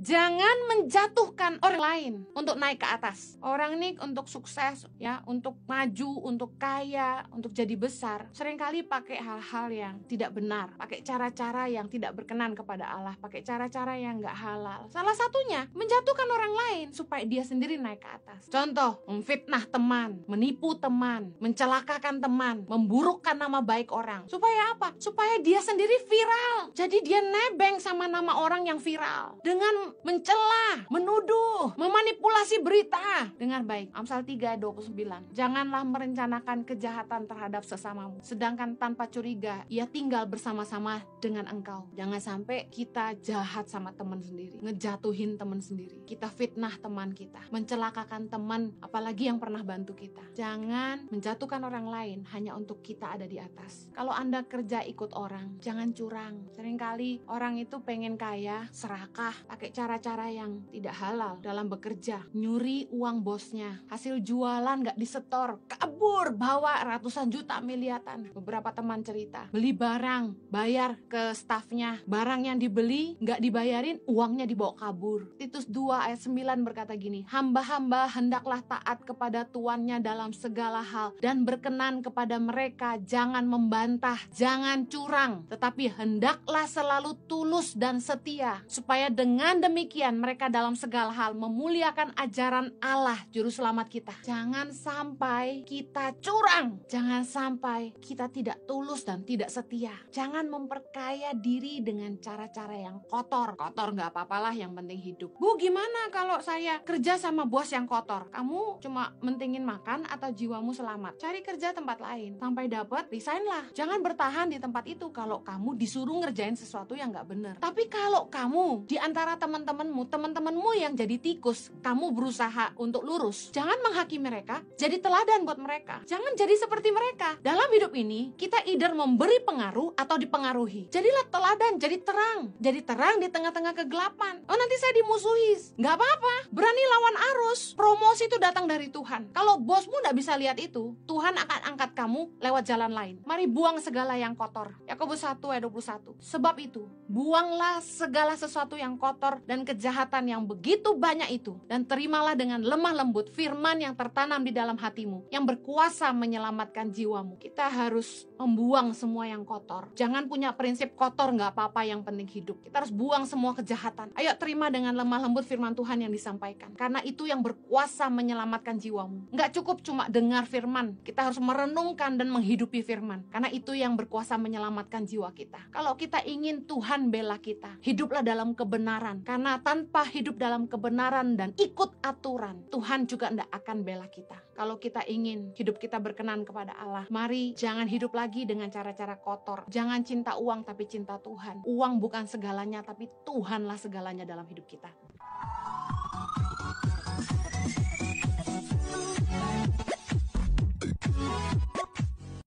Jangan menjatuhkan orang lain untuk naik ke atas. Orang nih untuk sukses ya, untuk maju, untuk kaya, untuk jadi besar, seringkali pakai hal-hal yang tidak benar, pakai cara-cara yang tidak berkenan kepada Allah, pakai cara-cara yang nggak halal. Salah satunya menjatuhkan orang lain supaya dia sendiri naik ke atas. Contoh, memfitnah teman, menipu teman, mencelakakan teman, memburukkan nama baik orang. Supaya apa? Supaya dia sendiri viral. Jadi dia nebeng sama nama orang yang viral dengan mencela, menuduh, memanipulasi berita. Dengar baik, Amsal 3:29. Janganlah merencanakan kejahatan terhadap sesamamu, sedangkan tanpa curiga ia tinggal bersama-sama dengan engkau. Jangan sampai kita jahat sama teman sendiri, ngejatuhin teman sendiri, kita fitnah teman kita, mencelakakan teman, apalagi yang pernah bantu kita. Jangan menjatuhkan orang lain hanya untuk kita ada di atas. Kalau Anda kerja ikut orang, jangan curang. Seringkali orang itu pengen kaya, serakah, pakai cara-cara yang tidak halal dalam bekerja, nyuri uang bosnya, hasil jualan gak disetor, kabur, bawa ratusan juta, miliaran. Beberapa teman cerita, beli barang, bayar ke stafnya, barang yang dibeli gak dibayarin, uangnya dibawa kabur. Titus 2 ayat 9 berkata gini, hamba-hamba hendaklah taat kepada tuannya dalam segala hal dan berkenan kepada mereka, jangan membantah, jangan curang, tetapi hendaklah selalu tulus dan setia, supaya dengan demikian mereka dalam segala hal memuliakan ajaran Allah juru selamat kita. Jangan sampai kita curang, jangan sampai kita tidak tulus dan tidak setia. Jangan memperkaya diri dengan cara-cara yang kotor. Kotor gak apa-apalah, yang penting hidup. Bu, gimana kalau saya kerja sama bos yang kotor? Kamu cuma mentingin makan atau jiwamu selamat? Cari kerja tempat lain, sampai dapat resign lah. Jangan bertahan di tempat itu kalau kamu disuruh ngerjain sesuatu yang gak benar. Tapi kalau kamu di antara teman-temanmu yang jadi tikus, kamu berusaha untuk lurus, jangan menghakimi mereka, jadi teladan buat mereka. Jangan jadi seperti mereka. Dalam hidup ini, kita either memberi pengaruh atau dipengaruhi. Jadilah teladan, jadi terang di tengah-tengah kegelapan. Oh, nanti saya dimusuhi, nggak apa-apa, berani lawan arus. Promosi itu datang dari Tuhan. Kalau bosmu nggak bisa lihat itu, Tuhan akan angkat kamu lewat jalan lain. Mari buang segala yang kotor. Yakobus 1 ayat 21. Sebab itu, buanglah segala sesuatu yang kotor dan kejahatan yang begitu banyak itu, dan terimalah dengan lemah lembut firman yang tertanam di dalam hatimu, yang berkuasa menyelamatkan jiwamu. Kita harus membuang semua yang kotor. Jangan punya prinsip kotor nggak apa-apa, yang penting hidup. Kita harus buang semua kejahatan. Ayo terima dengan lemah lembut firman Tuhan yang disampaikan, karena itu yang berkuasa menyelamatkan jiwamu. Nggak cukup cuma dengar firman, kita harus merenungkan dan menghidupi firman, karena itu yang berkuasa menyelamatkan jiwa kita. Kalau kita ingin Tuhan bela kita, hiduplah dalam kebenaran, karena tanpa hidup dalam kebenaran dan ikut aturan, Tuhan juga tidak akan bela kita. Kalau kita ingin hidup kita berkenan kepada Allah, mari jangan hidup lagi dengan cara-cara kotor. Jangan cinta uang tapi cinta Tuhan. Uang bukan segalanya, tapi Tuhanlah segalanya dalam hidup kita.